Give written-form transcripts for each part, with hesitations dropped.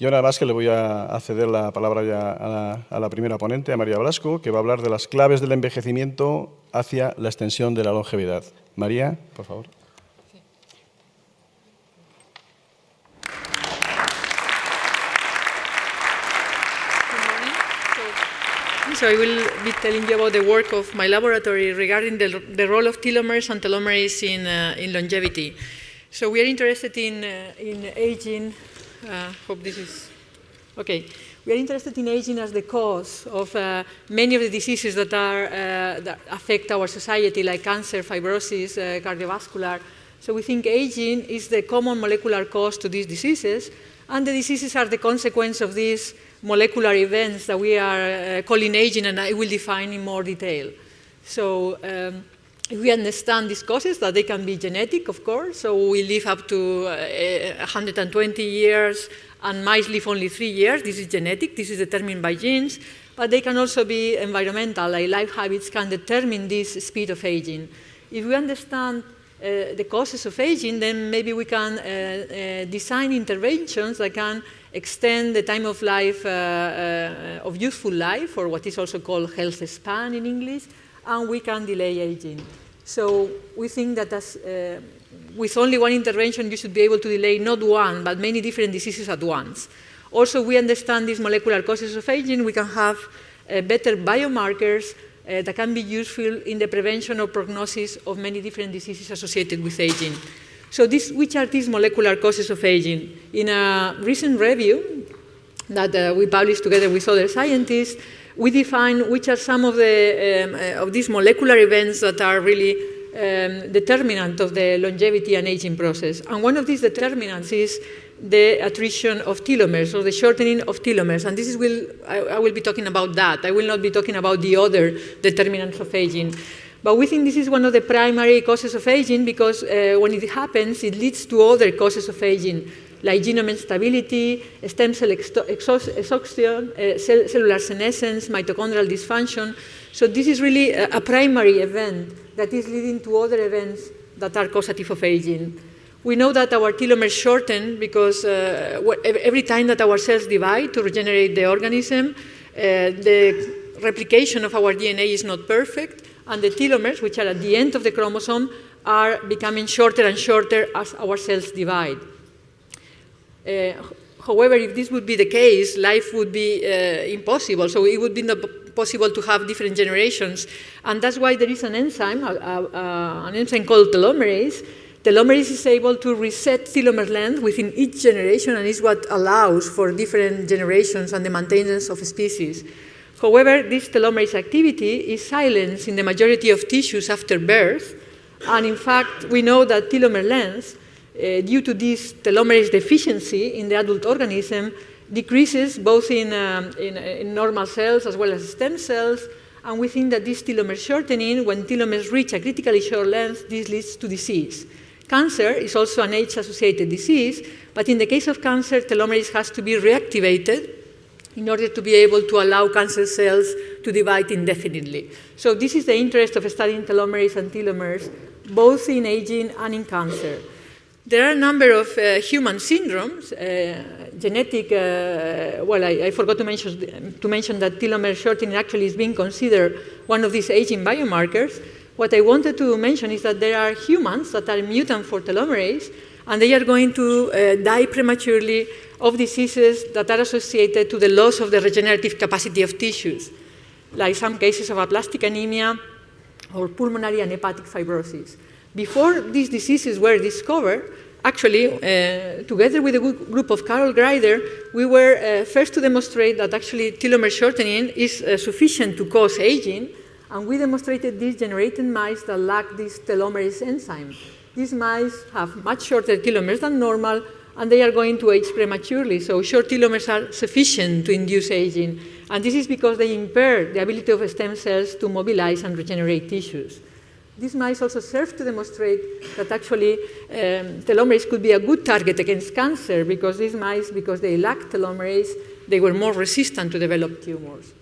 Yo nada más que le voy a ceder la palabra ya a la primera ponente, a María Blasco, que va a hablar de las claves del envejecimiento hacia la extensión de la longevidad. María, por favor. So I will be telling you about the work of my laboratory regarding the role of telomeres and telomerase in longevity. So we are interested in aging. Hope this is okay. We are interested in aging as the cause of many of the diseases that affect our society, like cancer, fibrosis, cardiovascular. So we think aging is the common molecular cause to these diseases, and the diseases are the consequence of these molecular events that we are calling aging, and I will define in more detail. So if we understand these causes, that they can be genetic, of course, so we live up to 120 years, and mice live only 3 years. This is genetic, this is determined by genes, but they can also be environmental, like life habits can determine this speed of aging. If we understand the causes of aging, then maybe we can design interventions that can extend the time of life, of useful life, or what is also called health span in English, and we can delay aging. So we think that with only one intervention, you should be able to delay not one, but many different diseases at once. Also, we understand these molecular causes of aging. We can have better biomarkers that can be useful in the prevention or prognosis of many different diseases associated with aging. So which are these molecular causes of aging? In a recent review that we published together with other scientists, we define which are some of these molecular events that are really determinant of the longevity and aging process. And one of these determinants is the attrition of telomeres, or the shortening of telomeres. And this is I will be talking about that. I will not be talking about the other determinants of aging. But we think this is one of the primary causes of aging because when it happens, it leads to other causes of aging, like genome instability, stem cell exhaustion, cellular senescence, mitochondrial dysfunction. So this is really a primary event that is leading to other events that are causative of aging. We know that our telomeres shorten because every time that our cells divide to regenerate the organism, the replication of our DNA is not perfect, and the telomeres, which are at the end of the chromosome, are becoming shorter and shorter as our cells divide. However, if this would be the case, life would be impossible. So it would be not possible to have different generations. And that's why there is an enzyme called telomerase. Telomerase is able to reset telomere length within each generation, and is what allows for different generations and the maintenance of species. However, this telomerase activity is silenced in the majority of tissues after birth. And in fact, we know that telomere length, due to this telomerase deficiency in the adult organism, decreases both in normal cells as well as stem cells. And we think that this telomere shortening, when telomeres reach a critically short length, this leads to disease. Cancer is also an age-associated disease, but in the case of cancer, telomerase has to be reactivated in order to be able to allow cancer cells to divide indefinitely. So this is the interest of studying telomerase and telomeres, both in aging and in cancer. There are a number of human syndromes, genetic, I forgot to mention that telomere shortening actually is being considered one of these aging biomarkers. What I wanted to mention is that there are humans that are mutant for telomerase, and they are going to die prematurely of diseases that are associated to the loss of the regenerative capacity of tissues, like some cases of aplastic anemia or pulmonary and hepatic fibrosis. Before these diseases were discovered, actually, together with a group of Carol Greider, we were first to demonstrate that actually telomere shortening is sufficient to cause aging, and we demonstrated this generating mice that lack this telomerase enzyme. These mice have much shorter telomeres than normal, and they are going to age prematurely. So short telomeres are sufficient to induce aging. And this is because they impair the ability of stem cells to mobilize and regenerate tissues. These mice also serve to demonstrate that actually telomerase could be a good target against cancer, because these mice, because they lack telomerase, they were more resistant to develop tumors.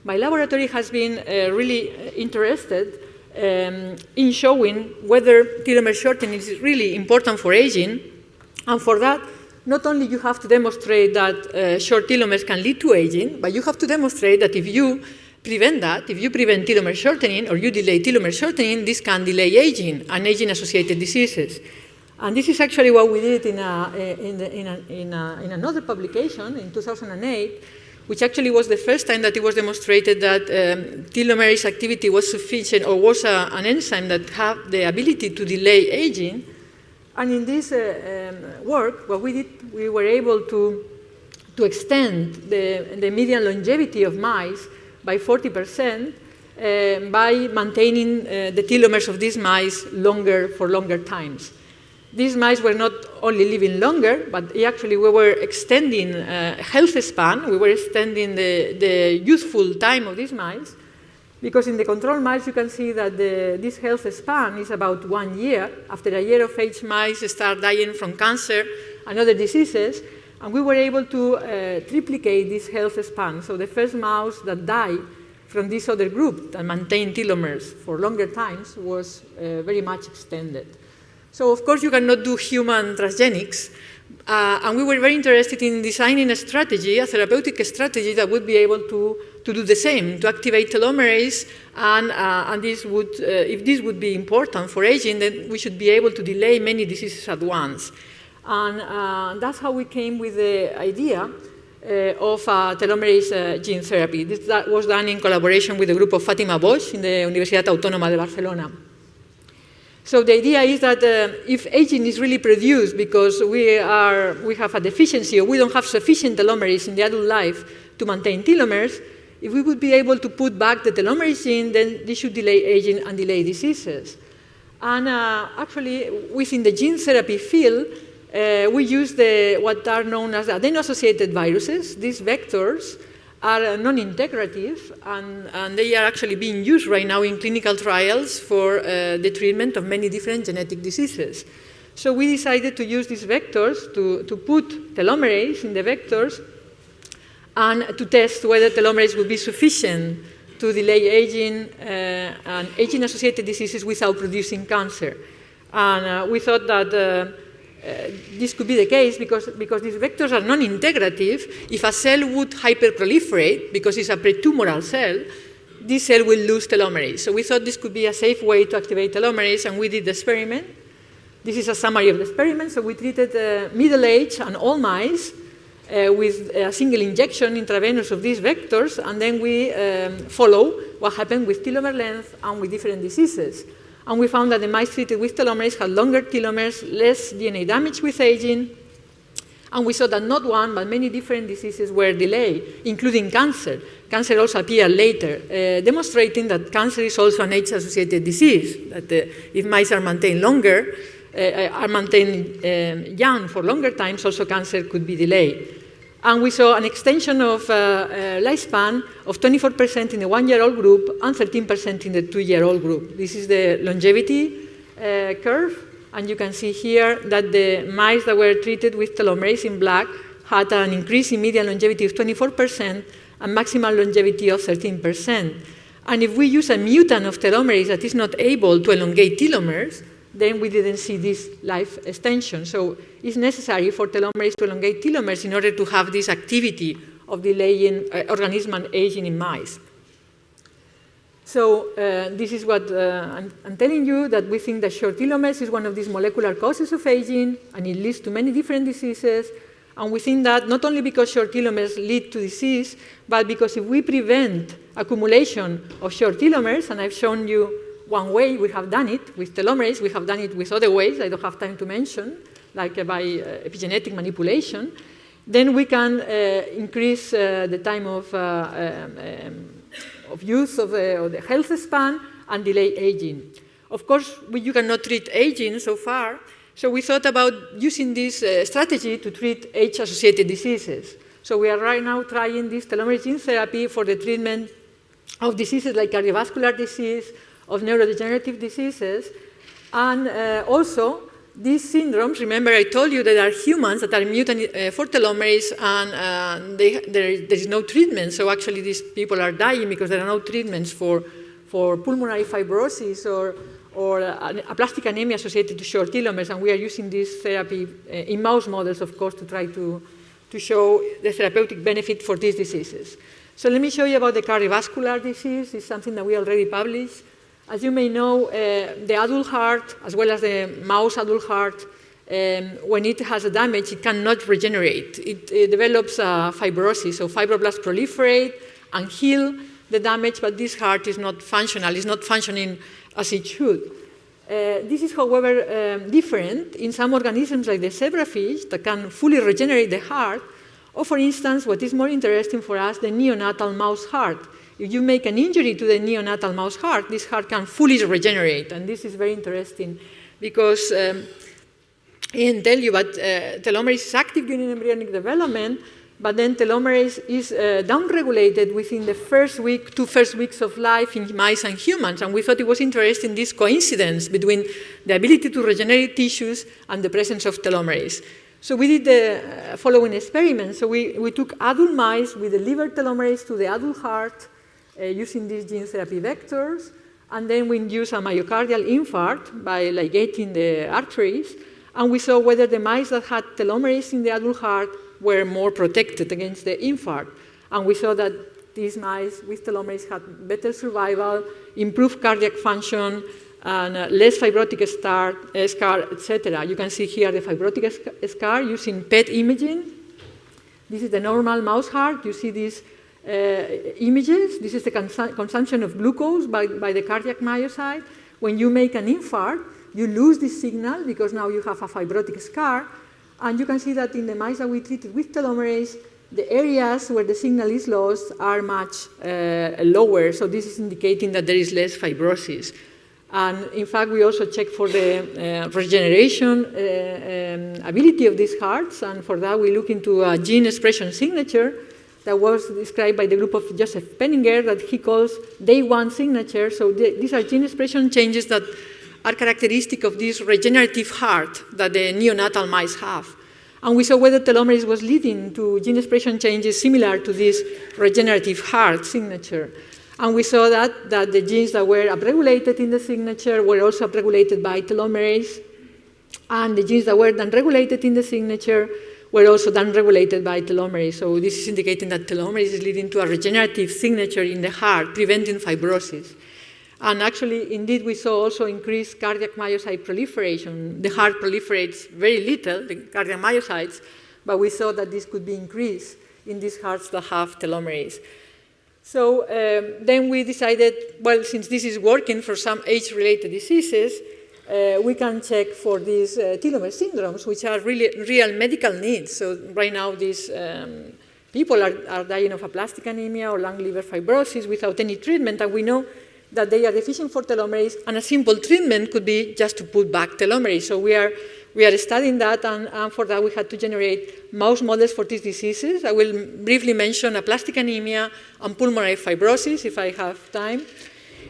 My laboratory has been really interested in showing whether telomere shortening is really important for aging. And for that, not only you have to demonstrate that short telomeres can lead to aging, but you have to demonstrate that if you prevent that, if you prevent telomere shortening or you delay telomere shortening, this can delay aging and aging-associated diseases. And this is actually what we did in another publication in 2008, which actually was the first time that it was demonstrated that telomerase activity was sufficient or was an enzyme that had the ability to delay aging. And in this work, what we did, we were able to extend the median longevity of mice by 40% by maintaining the telomeres of these mice for longer times. These mice were not only living longer, but actually we were extending health span. We were extending the useful time of these mice, because in the control mice you can see that this health span is about 1 year. After a year of age, mice start dying from cancer and other diseases, and we were able to triplicate this health span. So the first mouse that died from this other group that maintained telomeres for longer times was very much extended. So, of course, you cannot do human transgenics, and we were very interested in designing a strategy, a therapeutic strategy that would be able to do the same, to activate telomerase, and this would, if this would be important for aging, then we should be able to delay many diseases at once. And that's how we came with the idea of telomerase gene therapy. This was done in collaboration with the group of Fátima Bosch in the Universidad Autónoma de Barcelona. So the idea is that if aging is really produced because we have a deficiency or we don't have sufficient telomerase in the adult life to maintain telomeres, if we would be able to put back the telomerase gene, then this should delay aging and delay diseases. And actually, within the gene therapy field, we use what are known as adeno-associated viruses. These vectors are non-integrative, and they are actually being used right now in clinical trials for the treatment of many different genetic diseases. So we decided to use these vectors to put telomerase in the vectors and to test whether telomerase would be sufficient to delay aging and aging-associated diseases without producing cancer. And we thought that this could be the case because these vectors are non-integrative. If a cell would hyperproliferate, because it's a pretumoral cell, this cell will lose telomerase. So we thought this could be a safe way to activate telomerase, and we did the experiment. This is a summary of the experiment. So we treated middle-aged and old mice with a single injection intravenous of these vectors, and then we follow what happened with telomere length and with different diseases. And we found that the mice treated with telomerase had longer telomeres, less DNA damage with aging, and we saw that not one, but many different diseases were delayed, including cancer. Cancer also appeared later, demonstrating that cancer is also an age-associated disease, that if mice are maintained longer, are maintained young for longer times, also cancer could be delayed. And we saw an extension of lifespan of 24% in the 1-year-old group and 13% in the 2-year-old group. This is the longevity curve, and you can see here that the mice that were treated with telomerase in black had an increase in median longevity of 24% and maximal longevity of 13%. And if we use a mutant of telomerase that is not able to elongate telomeres, then we didn't see this life extension. So it's necessary for telomerase to elongate telomeres in order to have this activity of delaying organism and aging in mice. So this is what I'm telling you, that we think that short telomeres is one of these molecular causes of aging, and it leads to many different diseases. And we think that not only because short telomeres lead to disease, but because if we prevent accumulation of short telomeres, and I've shown you one way we have done it with telomerase, we have done it with other ways I don't have time to mention, like by epigenetic manipulation, then we can increase the time of use of the health span and delay aging. Of course, you cannot treat aging so far, so we thought about using this strategy to treat age-associated diseases. So we are right now trying this telomerase gene therapy for the treatment of diseases like cardiovascular disease, of neurodegenerative diseases, and also these syndromes. Remember, I told you that there are humans that are mutant for telomerase, and there is no treatment. So actually, these people are dying because there are no treatments for pulmonary fibrosis or aplastic anemia associated to short telomeres, and we are using this therapy in mouse models, of course, to try to show the therapeutic benefit for these diseases. So let me show you about the cardiovascular disease. It's something that we already published. As you may know, the adult heart, as well as the mouse adult heart, when it has a damage, it cannot regenerate. It develops fibrosis, so fibroblasts proliferate and heal the damage, but this heart is not functional, it's not functioning as it should. This is, however, different in some organisms like the zebrafish that can fully regenerate the heart, or for instance, what is more interesting for us, the neonatal mouse heart. If you make an injury to the neonatal mouse heart, this heart can fully regenerate, and this is very interesting because it can tell you that telomerase is active during embryonic development, but then telomerase is downregulated within the first weeks of life in mice and humans. And we thought it was interesting, this coincidence between the ability to regenerate tissues and the presence of telomerase. So we did the following experiment. So we took adult mice, we delivered telomerase to the adult heart using these gene therapy vectors, and then we induced a myocardial infarct by ligating the arteries, and we saw whether the mice that had telomerase in the adult heart were more protected against the infarct. And we saw that these mice with telomerase had better survival, improved cardiac function, and less fibrotic scar, etc. You can see here the fibrotic scar using PET imaging. This is the normal mouse heart. You see these images. This is the consumption of glucose by the cardiac myocyte. When you make an infarct, you lose this signal because now you have a fibrotic scar. And you can see that in the mice that we treated with telomerase, the areas where the signal is lost are much lower. So this is indicating that there is less fibrosis. And in fact, we also checked for the regeneration ability of these hearts. And for that, we look into a gene expression signature that was described by the group of Joseph Penninger that he calls day one signature. So these are gene expression changes that are characteristic of this regenerative heart that the neonatal mice have. And we saw whether telomerase was leading to gene expression changes similar to this regenerative heart signature. And we saw that the genes that were upregulated in the signature were also upregulated by telomerase, and the genes that were downregulated in the signature were also downregulated by telomerase. So this is indicating that telomerase is leading to a regenerative signature in the heart, preventing fibrosis. And actually, indeed, we saw also increased cardiac myocyte proliferation. The heart proliferates very little, the cardiac myocytes, but we saw that this could be increased in these hearts that have telomerase. So then we decided, well, since this is working for some age-related diseases, we can check for these telomere syndromes, which are really real medical needs. So right now, these people are dying of aplastic anemia or lung liver fibrosis without any treatment, and we know that they are deficient for telomerase, and a simple treatment could be just to put back telomerase. So we are studying that, and for that we had to generate mouse models for these diseases. I will briefly mention aplastic anemia and pulmonary fibrosis, if I have time.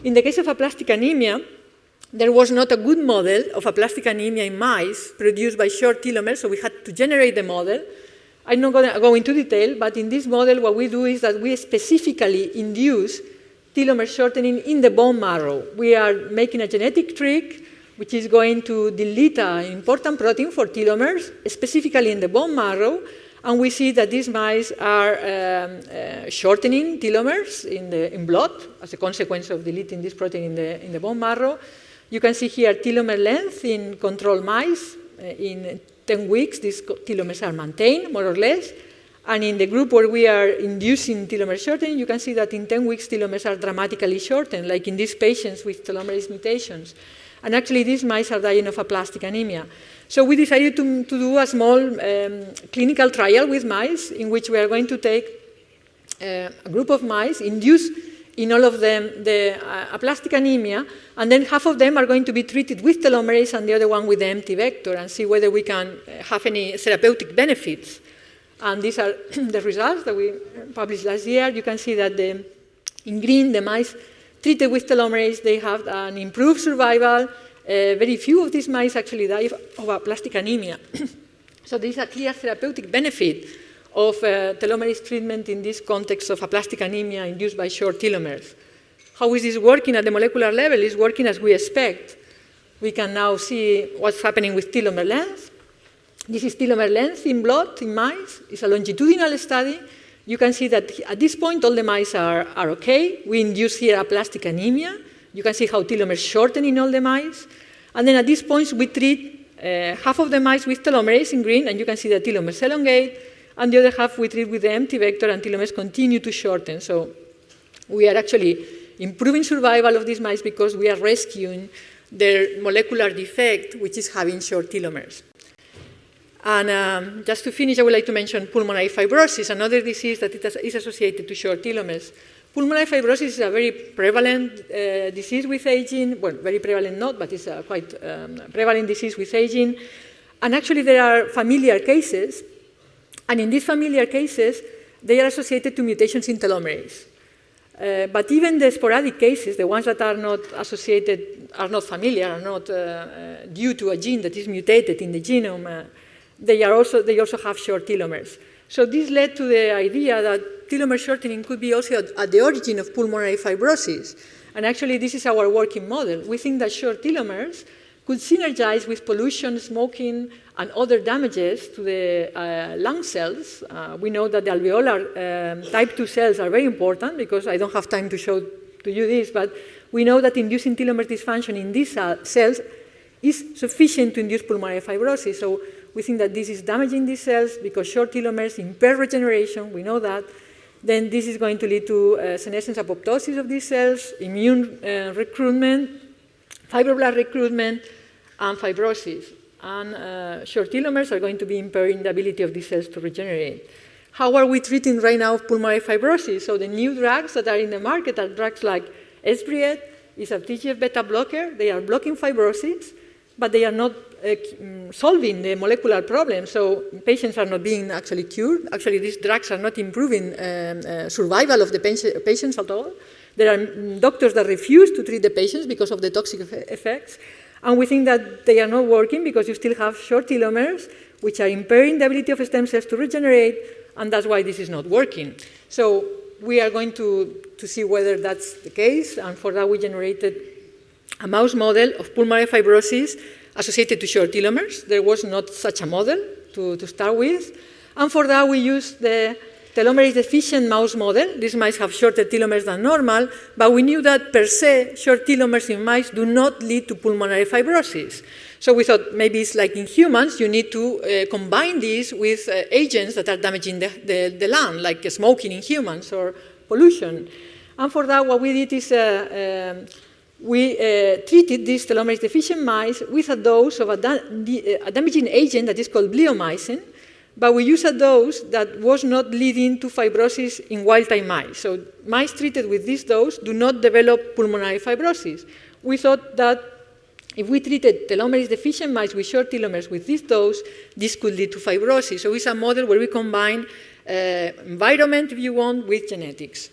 In the case of aplastic anemia, there was not a good model of aplastic anemia in mice produced by short telomeres, so we had to generate the model. I'm not going to go into detail, but in this model what we do is that we specifically induce telomere shortening in the bone marrow. We are making a genetic trick which is going to delete an important protein for telomeres, specifically in the bone marrow, and we see that these mice are shortening telomeres in blood as a consequence of deleting this protein in the bone marrow. You can see here telomere length in control mice. In 10 weeks, these telomeres are maintained, more or less. And in the group where we are inducing telomere shortening, you can see that in 10 weeks, telomeres are dramatically shortened, like in these patients with telomerase mutations. And actually, these mice are dying of aplastic anemia. So we decided to do a small clinical trial with mice in which we are going to take a group of mice, induce in all of them the aplastic anemia, and then half of them are going to be treated with telomerase and the other one with the empty vector, and see whether we can have any therapeutic benefits. And these are the results that we published last year. You can see that in green, the mice treated with telomerase, they have an improved survival. Very few of these mice actually die of aplastic anemia. So there is a clear therapeutic benefit of telomerase treatment in this context of aplastic anemia induced by short telomeres. How is this working at the molecular level? It's working as we expect. we can now see what's happening with telomere length. This is telomere length in blood in mice. It's a longitudinal study. You can see that at this point, all the mice are okay. We induce here aplastic anemia. You can see how telomeres shorten in all the mice. And then at this point, we treat half of the mice with telomerase in green, and you can see the telomeres elongate, and the other half we treat with the empty vector, and telomeres continue to shorten. So we are actually improving survival of these mice because we are rescuing their molecular defect, which is having short telomeres. And just to finish, I would like to mention pulmonary fibrosis, another disease that is associated to short telomeres. Pulmonary fibrosis is a very prevalent disease with aging. Well, very prevalent not, but it's a quite prevalent disease with aging. And actually, there are familiar cases. And in these familiar cases, they are associated to mutations in telomerase. But even the sporadic cases, the ones that are not associated, are not familiar, are not due to a gene that is mutated in the genome, they also have short telomeres. So this led to the idea that telomere shortening could be also at the origin of pulmonary fibrosis. And actually, this is our working model. We think that short telomeres could synergize with pollution, smoking, and other damages to the lung cells. We know that the alveolar type 2 cells are very important because I don't have time to show to you this, but we know that inducing telomere dysfunction in these cells is sufficient to induce pulmonary fibrosis. So we think that this is damaging these cells because short telomeres impair regeneration, we know that. Then this is going to lead to senescence apoptosis of these cells, immune recruitment, fibroblast recruitment, and fibrosis. And short telomeres are going to be impairing the ability of these cells to regenerate. How are we treating right now pulmonary fibrosis? So the new drugs that are in the market are drugs like Esbriet, is a TGF-beta blocker. They are blocking fibrosis, but they are not solving the molecular problem. So patients are not being actually cured. Actually, these drugs are not improving survival of the patients at all. There are doctors that refuse to treat the patients because of the toxic effects. And we think that they are not working because you still have short telomeres, which are impairing the ability of stem cells to regenerate, and that's why this is not working. So we are going to see whether that's the case, and for that we generated a mouse model of pulmonary fibrosis associated to short telomeres. There was not such a model to start with, and for that we used the telomerase deficient mouse model. These mice have shorter telomeres than normal, but we knew that per se, short telomeres in mice do not lead to pulmonary fibrosis. So we thought maybe it's like in humans, you need to combine these with agents that are damaging the lung, like smoking in humans or pollution. And for that, what we did is we treated these telomerase deficient mice with a dose of a damaging agent that is called bleomycin, but we used a dose that was not leading to fibrosis in wild-type mice. So mice treated with this dose do not develop pulmonary fibrosis. We thought that if we treated telomerase deficient mice with short telomeres with this dose, this could lead to fibrosis. So it's a model where we combine environment, if you want, with genetics.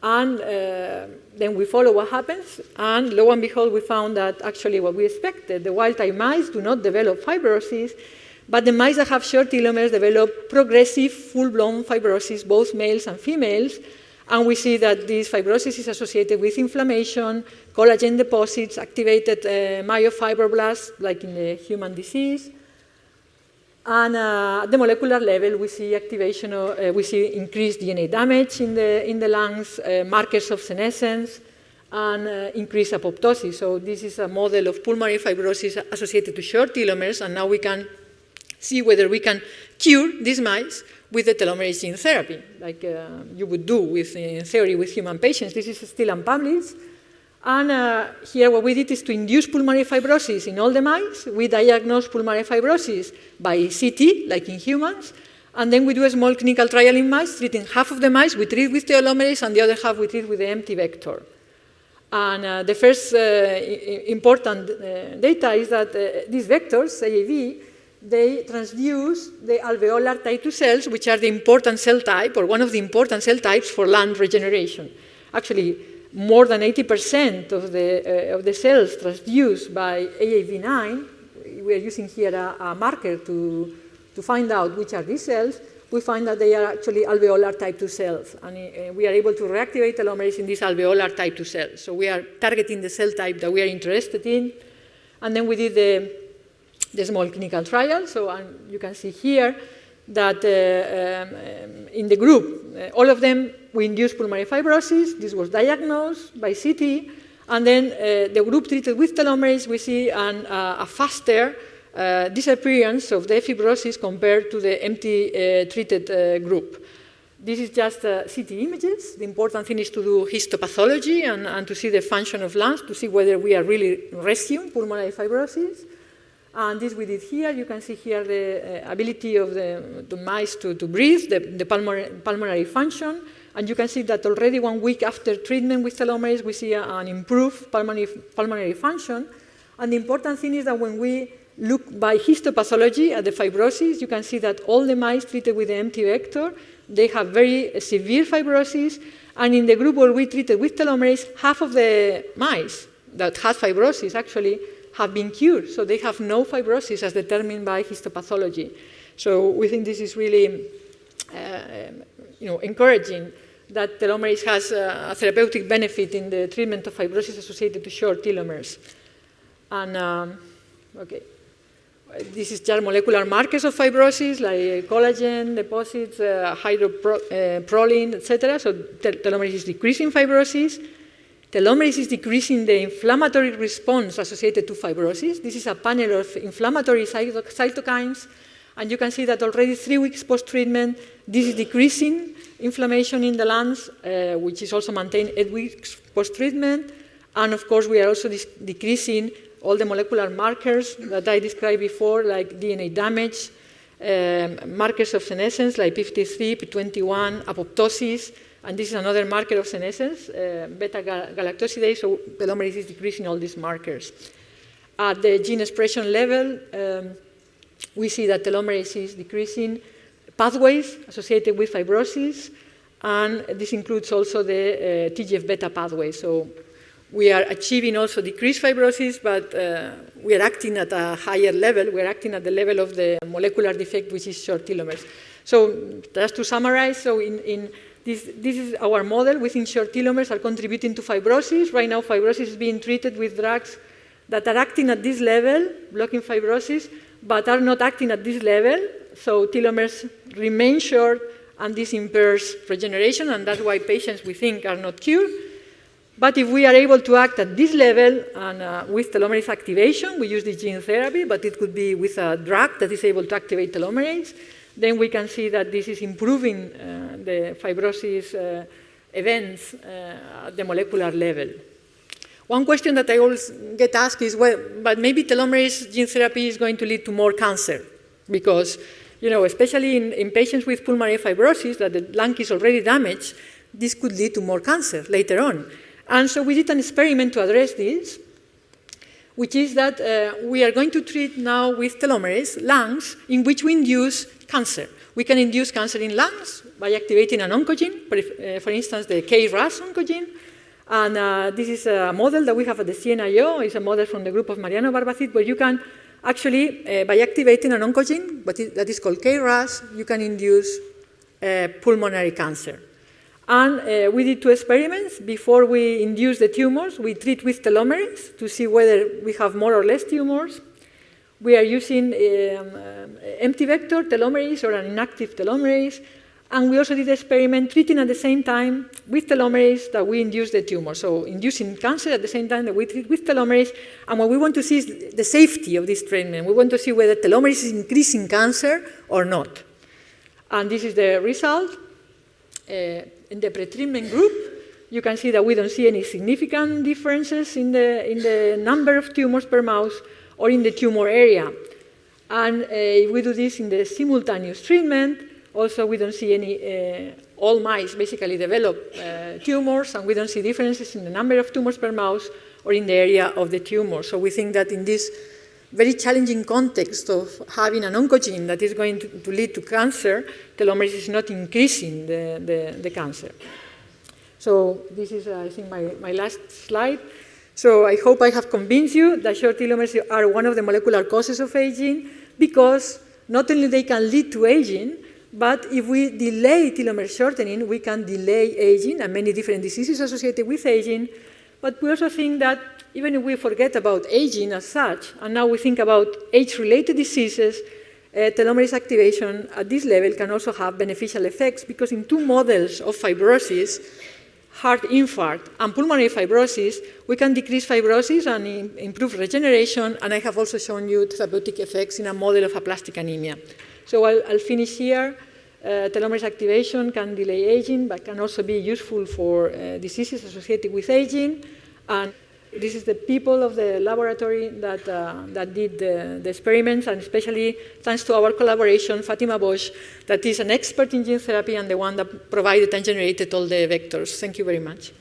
And then we follow what happens, and lo and behold, we found that actually what we expected, the wild-type mice do not develop fibrosis, but the mice that have short telomeres develop progressive, full-blown fibrosis, both males and females. And we see that this fibrosis is associated with inflammation, collagen deposits, activated myofibroblasts, like in the human disease. And at the molecular level, we see activation, we see increased DNA damage in the lungs, markers of senescence, and increased apoptosis. So this is a model of pulmonary fibrosis associated to short telomeres, and now we can see whether we can cure these mice with the telomerase gene therapy, like you would do in theory with human patients. This is still unpublished. And here what we did is to induce pulmonary fibrosis in all the mice. We diagnose pulmonary fibrosis by CT, like in humans. And then we do a small clinical trial in mice, treating half of the mice, we treat with telomerase, and the other half we treat with the empty vector. And the first important data is that these vectors, AAV, they transduce the alveolar type 2 cells, which are the important cell type, or one of the important cell types for lung regeneration. Actually, more than 80% of the cells transduced by AAV9, we are using here a marker to find out which are these cells. We find that they are actually alveolar type 2 cells, and we are able to reactivate telomerase in these alveolar type 2 cells. So we are targeting the cell type that we are interested in. And then we did the small clinical trial. So you can see here that in the group, all of them, we induced pulmonary fibrosis. This was diagnosed by CT. And then the group treated with telomerase, we see a faster disappearance of the fibrosis compared to the empty treated group. This is just CT images. The important thing is to do histopathology and to see the function of lungs, to see whether we are really rescuing pulmonary fibrosis. And this we did here. You can see here the ability of the mice to breathe, the pulmonary function. And you can see that already 1 week after treatment with telomerase, we see an improved pulmonary function. And the important thing is that when we look by histopathology at the fibrosis, you can see that all the mice treated with the empty vector, they have very severe fibrosis. And in the group where we treated with telomerase, half of the mice that had fibrosis actually have been cured. So they have no fibrosis as determined by histopathology. So we think this is really encouraging that telomerase has a therapeutic benefit in the treatment of fibrosis associated to short telomeres. And, okay. This is just molecular markers of fibrosis, like collagen deposits, hydroproline, etc. So telomerase is decreasing fibrosis. Telomerase is decreasing the inflammatory response associated to fibrosis. This is a panel of inflammatory cytokines. And you can see that already 3 weeks post-treatment, this is decreasing inflammation in the lungs, which is also maintained 8 weeks post-treatment. And of course, we are also decreasing all the molecular markers that I described before, like DNA damage, markers of senescence, like p53, p21, apoptosis, and this is another marker of senescence, beta-galactosidase, so telomerase is decreasing all these markers. At the gene expression level, we see that telomerase is decreasing pathways associated with fibrosis, and this includes also the TGF-beta pathway. So we are achieving also decreased fibrosis, but we are acting at a higher level. We are acting at the level of the molecular defect, which is short telomeres. So just to summarize, so in this is our model. We think short telomeres are contributing to fibrosis. Right now, fibrosis is being treated with drugs that are acting at this level, blocking fibrosis, but are not acting at this level. So telomeres remain short, and this impairs regeneration, and that's why patients, we think, are not cured. But if we are able to act at this level and with telomerase activation, we use the gene therapy, but it could be with a drug that is able to activate telomerase, then we can see that this is improving the fibrosis events at the molecular level. One question that I always get asked is, well, but maybe telomerase gene therapy is going to lead to more cancer, because, especially in patients with pulmonary fibrosis, that the lung is already damaged, this could lead to more cancer later on. And so we did an experiment to address this, which is that we are going to treat now with telomerase lungs in which we induce cancer. We can induce cancer in lungs by activating an oncogene, for instance, the KRAS oncogene. And this is a model that we have at the CNIO. It's a model from the group of Mariano Barbacid, where you can actually, by activating an oncogene that is called KRAS, you can induce pulmonary cancer. And we did 2 experiments. Before we induce the tumors, we treat with telomerase to see whether we have more or less tumors. We are using empty vector telomerase or an inactive telomerase. And we also did an experiment treating at the same time with telomerase that we induce the tumor. So inducing cancer at the same time that we treat with telomerase. And what we want to see is the safety of this treatment. We want to see whether telomerase is increasing cancer or not. And this is the result. In the pretreatment group, you can see that we don't see any significant differences in the number of tumors per mouse or in the tumor area. And if we do this in the simultaneous treatment, also we don't see any, all mice basically develop tumors, and we don't see differences in the number of tumors per mouse or in the area of the tumor. So we think that in this very challenging context of having an oncogene that is going to lead to cancer, telomerase is not increasing the cancer. So this is, I think, my last slide. So I hope I have convinced you that short telomeres are one of the molecular causes of aging, because not only they can lead to aging, but if we delay telomere shortening, we can delay aging and many different diseases associated with aging. But we also think that even if we forget about aging as such, and now we think about age-related diseases, telomerase activation at this level can also have beneficial effects, because in 2 models of fibrosis, heart infarct and pulmonary fibrosis, we can decrease fibrosis and improve regeneration, and I have also shown you therapeutic effects in a model of aplastic anemia. So I'll finish here. Telomerase activation can delay aging, but can also be useful for diseases associated with aging. And this is the people of the laboratory that did the experiments, and especially thanks to our collaboration, Fatima Bosch, that is an expert in gene therapy and the one that provided and generated all the vectors. Thank you very much.